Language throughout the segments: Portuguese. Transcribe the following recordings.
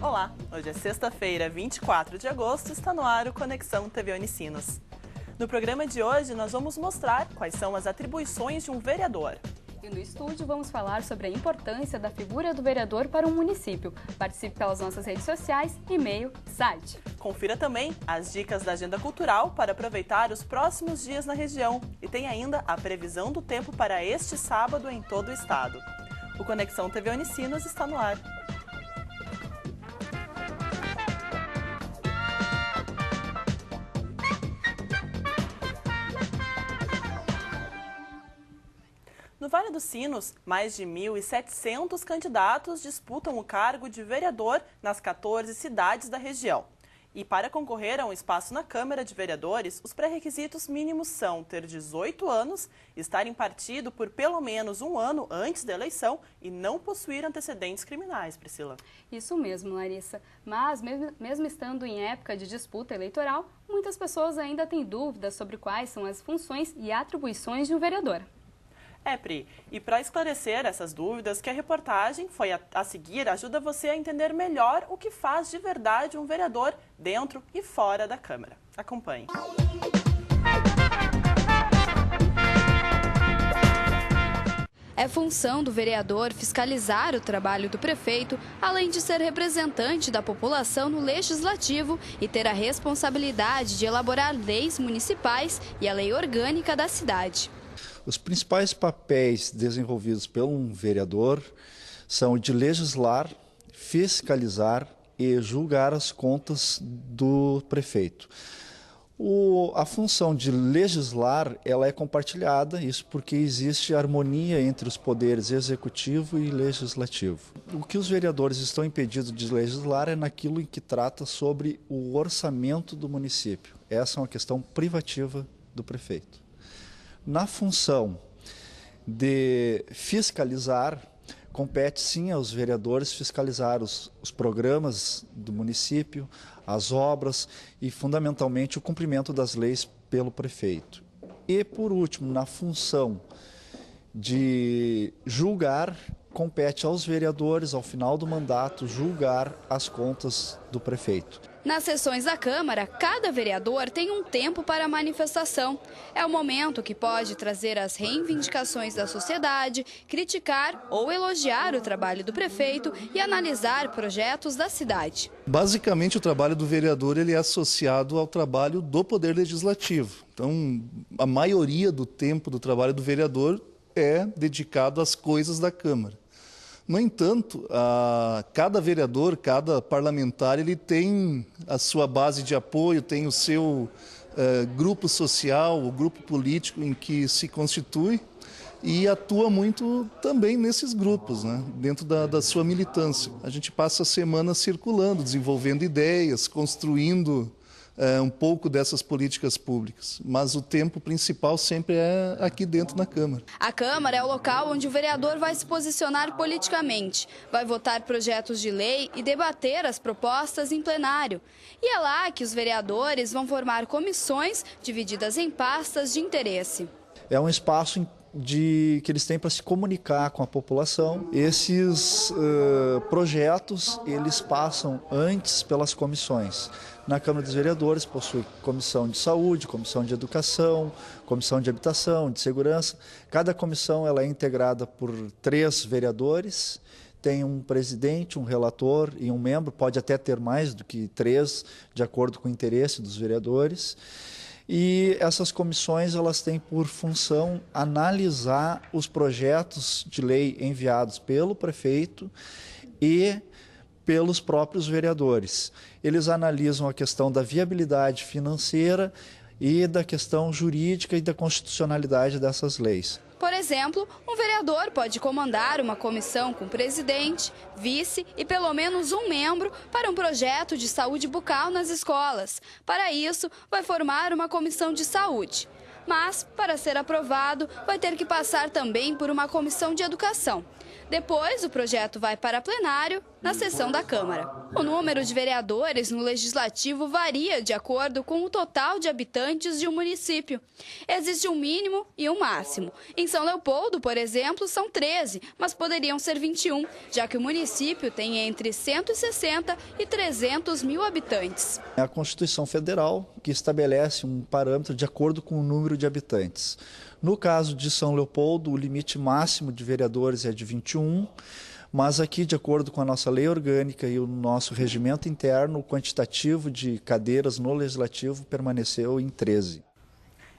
Olá, hoje é sexta-feira, 24 de agosto, está no ar o Conexão TV Unicinos. No programa de hoje, nós vamos mostrar quais são as atribuições de um vereador. E no estúdio vamos falar sobre a importância da figura do vereador para um município. Participe pelas nossas redes sociais, e-mail, site. Confira também as dicas da agenda cultural para aproveitar os próximos dias na região. E tem ainda a previsão do tempo para este sábado em todo o estado. O Conexão TV Unicinos está no ar. No Vale dos Sinos, mais de 1.700 candidatos disputam o cargo de vereador nas 14 cidades da região. E para concorrer a um espaço na Câmara de Vereadores, os pré-requisitos mínimos são ter 18 anos, estar em partido por pelo menos um ano antes da eleição e não possuir antecedentes criminais, Priscila. Isso mesmo, Larissa. Mas, mesmo estando em época de disputa eleitoral, muitas pessoas ainda têm dúvidas sobre quais são as funções e atribuições de um vereador. Pri, e para esclarecer essas dúvidas, que a reportagem foi a seguir ajuda você a entender melhor o que faz de verdade um vereador dentro e fora da Câmara. Acompanhe. É função do vereador fiscalizar o trabalho do prefeito, além de ser representante da população no legislativo e ter a responsabilidade de elaborar leis municipais e a lei orgânica da cidade. Os principais papéis desenvolvidos por um vereador são o de legislar, fiscalizar e julgar as contas do prefeito. A função de legislar ela é compartilhada, isso porque existe harmonia entre os poderes executivo e legislativo. O que os vereadores estão impedidos de legislar é naquilo em que trata sobre o orçamento do município. Essa é uma questão privativa do prefeito. Na função de fiscalizar, compete sim aos vereadores fiscalizar os programas do município, as obras e, fundamentalmente, o cumprimento das leis pelo prefeito. E, por último, na função de julgar, compete aos vereadores, ao final do mandato, julgar as contas do prefeito. Nas sessões da Câmara, cada vereador tem um tempo para a manifestação. É o momento que pode trazer as reivindicações da sociedade, criticar ou elogiar o trabalho do prefeito e analisar projetos da cidade. Basicamente, o trabalho do vereador ele é associado ao trabalho do Poder Legislativo. Então, a maioria do tempo do trabalho do vereador é dedicado às coisas da Câmara. No entanto, cada vereador, cada parlamentar, ele tem a sua base de apoio, tem o seu grupo social, o grupo político em que se constitui e atua muito também nesses grupos, né? Dentro da sua militância. A gente passa a semana circulando, desenvolvendo ideias, construindo um pouco dessas políticas públicas, mas o tempo principal sempre é aqui dentro na Câmara. A Câmara é o local onde o vereador vai se posicionar politicamente, vai votar projetos de lei e debater as propostas em plenário. E é lá que os vereadores vão formar comissões divididas em pastas de interesse. É um espaço que eles têm para se comunicar com a população. Esses projetos, eles passam antes pelas comissões. Na Câmara dos Vereadores possui comissão de saúde, comissão de educação, comissão de habitação, de segurança. Cada comissão ela é integrada por 3 vereadores, tem um presidente, um relator e um membro, pode até ter mais do que 3, de acordo com o interesse dos vereadores. E essas comissões elas têm por função analisar os projetos de lei enviados pelo prefeito e pelos próprios vereadores. Eles analisam a questão da viabilidade financeira e da questão jurídica e da constitucionalidade dessas leis. Por exemplo, um vereador pode comandar uma comissão com presidente, vice e pelo menos um membro para um projeto de saúde bucal nas escolas. Para isso, vai formar uma comissão de saúde. Mas, para ser aprovado, vai ter que passar também por uma comissão de educação. Depois, o projeto vai para plenário na sessão da Câmara. O número de vereadores no Legislativo varia de acordo com o total de habitantes de um município. Existe um mínimo e um máximo. Em São Leopoldo, por exemplo, são 13, mas poderiam ser 21, já que o município tem entre 160 e 300 mil habitantes. É a Constituição Federal que estabelece um parâmetro de acordo com o número de habitantes. No caso de São Leopoldo, o limite máximo de vereadores é de 21, mas aqui, de acordo com a nossa lei orgânica e o nosso regimento interno, o quantitativo de cadeiras no Legislativo permaneceu em 13.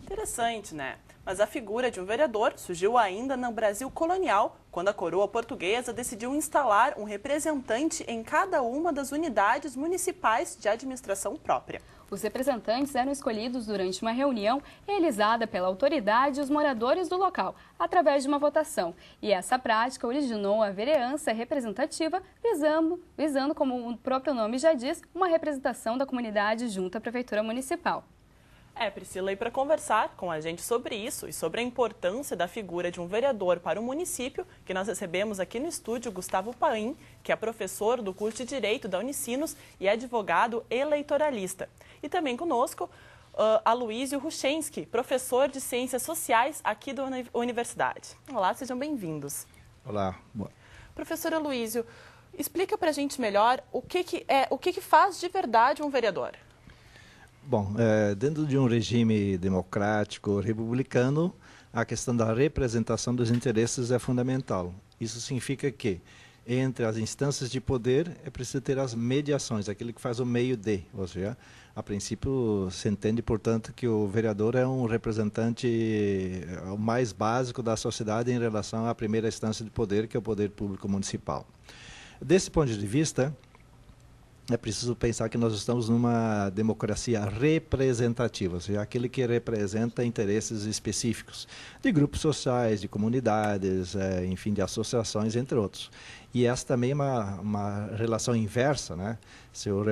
Interessante, né? Mas a figura de um vereador surgiu ainda no Brasil colonial, quando a coroa portuguesa decidiu instalar um representante em cada uma das unidades municipais de administração própria. Os representantes eram escolhidos durante uma reunião realizada pela autoridade e os moradores do local, através de uma votação. E essa prática originou a vereança representativa, visando, como o próprio nome já diz, uma representação da comunidade junto à Prefeitura Municipal. Priscila, e para conversar com a gente sobre isso e sobre a importância da figura de um vereador para o município, que nós recebemos aqui no estúdio Gustavo Paim, que é professor do curso de Direito da Unicinos e advogado eleitoralista. E também conosco, Aloísio Ruchensky, professor de Ciências Sociais aqui da Universidade. Olá, sejam bem-vindos. Olá. Professor Aloísio, explica para a gente melhor o que faz de verdade um vereador. Bom, dentro de um regime democrático republicano, a questão da representação dos interesses é fundamental. Isso significa que, entre as instâncias de poder, é preciso ter as mediações, aquele que faz o meio de. Ou seja, a princípio, se entende, portanto, que o vereador é um representante o mais básico da sociedade em relação à primeira instância de poder, que é o poder público municipal. Desse ponto de vista, é preciso pensar que nós estamos numa democracia representativa, ou seja, aquele que representa interesses específicos de grupos sociais, de comunidades, enfim, de associações, entre outros. E essa também é uma relação inversa, né? Se o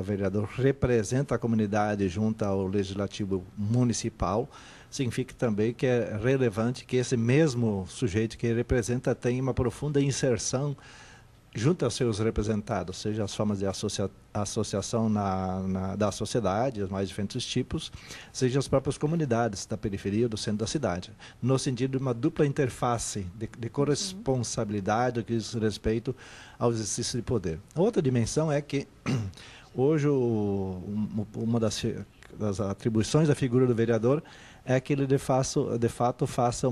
vereador representa a comunidade junto ao legislativo municipal, significa também que é relevante que esse mesmo sujeito que representa tenha uma profunda inserção junto aos seus representados, seja as formas de associação da sociedade, os mais diferentes tipos, seja as próprias comunidades da periferia ou do centro da cidade, no sentido de uma dupla interface de corresponsabilidade que diz respeito ao exercício de poder. A outra dimensão é que hoje uma das atribuições da figura do vereador é que ele de fato faça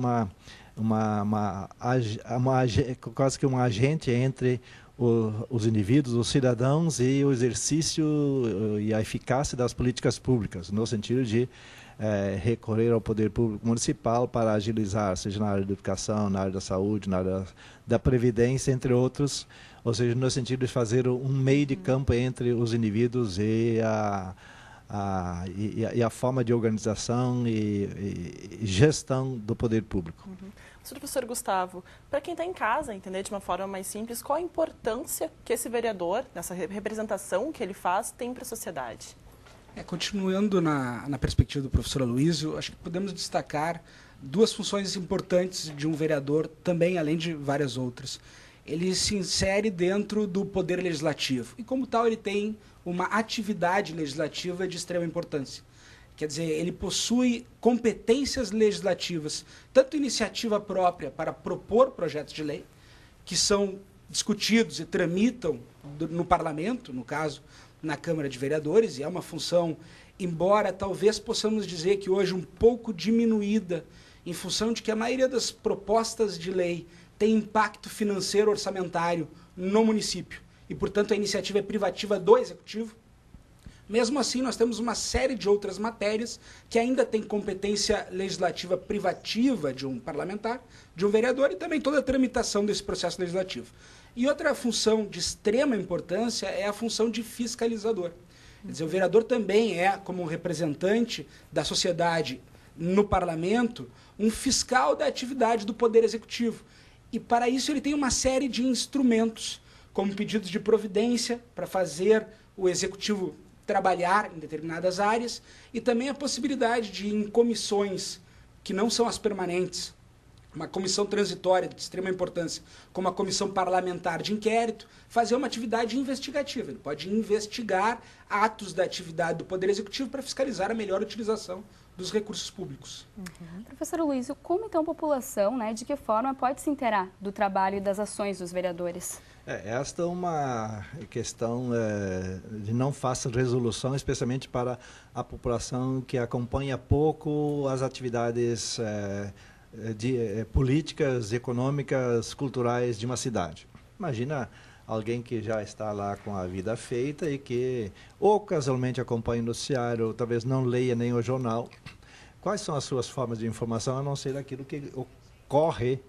quase que um agente entre os indivíduos, os cidadãos e o exercício e a eficácia das políticas públicas, no sentido de recorrer ao poder público municipal para agilizar, seja na área da educação, na área da saúde, na área da previdência, entre outros, ou seja, no sentido de fazer um meio de campo entre os indivíduos e a forma de organização e gestão do poder público. Professor Gustavo, para quem está em casa, entender de uma forma mais simples, qual a importância que esse vereador, nessa representação que ele faz, tem para a sociedade? Continuando na perspectiva do professor Aloísio, acho que podemos destacar duas funções importantes de um vereador, também além de várias outras. Ele se insere dentro do poder legislativo e, como tal, ele tem uma atividade legislativa de extrema importância. Quer dizer, ele possui competências legislativas, tanto iniciativa própria para propor projetos de lei, que são discutidos e tramitam no parlamento, no caso, na Câmara de Vereadores, e é uma função, embora talvez possamos dizer que hoje um pouco diminuída, em função de que a maioria das propostas de lei tem impacto financeiro orçamentário no município, e, portanto, a iniciativa é privativa do Executivo. Mesmo assim, nós temos uma série de outras matérias que ainda tem competência legislativa privativa de um parlamentar, de um vereador, e também toda a tramitação desse processo legislativo. E outra função de extrema importância é a função de fiscalizador. Quer dizer, o vereador também é, como representante da sociedade no parlamento, um fiscal da atividade do Poder Executivo. E, para isso, ele tem uma série de instrumentos, como pedidos de providência para fazer o Executivo trabalhar em determinadas áreas, e também a possibilidade de, em comissões que não são as permanentes, uma comissão transitória de extrema importância, como a comissão parlamentar de inquérito, fazer uma atividade investigativa. Ele pode investigar atos da atividade do Poder Executivo para fiscalizar a melhor utilização dos recursos públicos. Professor Luísio, como então a população, de que forma pode se inteirar do trabalho e das ações dos vereadores? Esta é uma questão de não fácil resolução, especialmente para a população que acompanha pouco as atividades políticas, econômicas, culturais de uma cidade. Imagina alguém que já está lá com a vida feita e que ocasionalmente acompanha o noticiário, ou talvez não leia nem o jornal. Quais são as suas formas de informação, a não ser aquilo que ocorre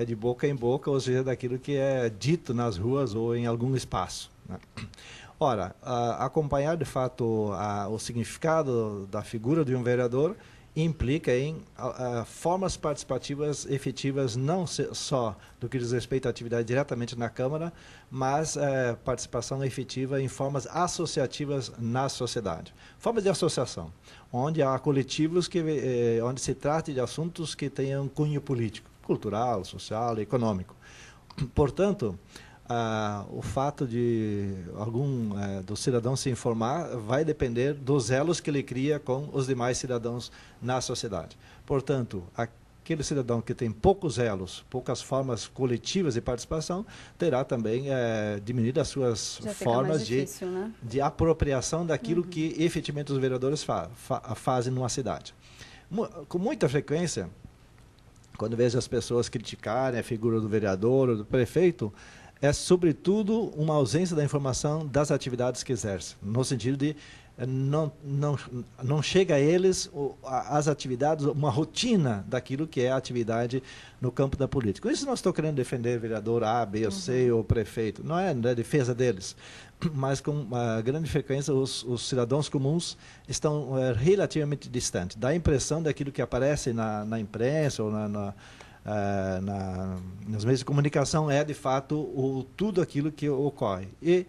de boca em boca, ou seja, daquilo que é dito nas ruas ou em algum espaço, né? Ora, acompanhar de fato o significado da figura de um vereador implica em formas participativas efetivas, não só do que diz respeito à atividade diretamente na Câmara, mas participação efetiva em formas associativas na sociedade. Formas de associação, onde há coletivos onde se trata de assuntos que tenham cunho político, cultural, social e econômico. Portanto, o fato de do cidadão se informar vai depender dos elos que ele cria com os demais cidadãos na sociedade. Portanto, aquele cidadão que tem poucos elos, poucas formas coletivas de participação, terá também diminuído as suas formas de apropriação daquilo que efetivamente os vereadores fazem numa cidade. Com muita frequência, quando vejo as pessoas criticarem a figura do vereador ou do prefeito, é sobretudo uma ausência da informação das atividades que exercem, no sentido de não chega a eles as atividades, uma rotina daquilo que é a atividade no campo da política. Com isso não estou querendo defender vereador A, B ou C ou prefeito, não é defesa deles, mas com uma grande frequência os cidadãos comuns estão relativamente distantes. Dá a impressão daquilo que aparece na imprensa ou nos meios de comunicação é de fato tudo aquilo que ocorre. E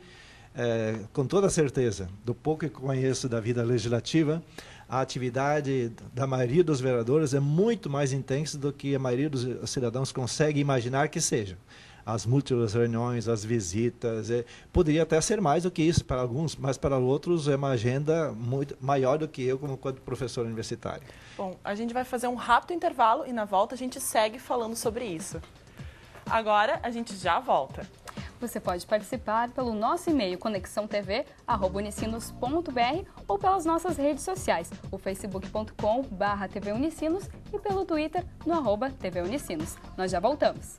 com toda certeza, do pouco que conheço da vida legislativa, a atividade da maioria dos vereadores é muito mais intensa do que a maioria dos cidadãos consegue imaginar que seja. As múltiplas reuniões, as visitas, poderia até ser mais do que isso para alguns, mas para outros é uma agenda muito maior do que eu quanto professor universitário. Bom, a gente vai fazer um rápido intervalo e na volta a gente segue falando sobre isso. Agora a gente já volta. Você pode participar pelo nosso e-mail conexãotv@unicinos.br ou pelas nossas redes sociais, o facebook.com/tvunicinos e pelo Twitter no @tvunicinos. Nós já voltamos.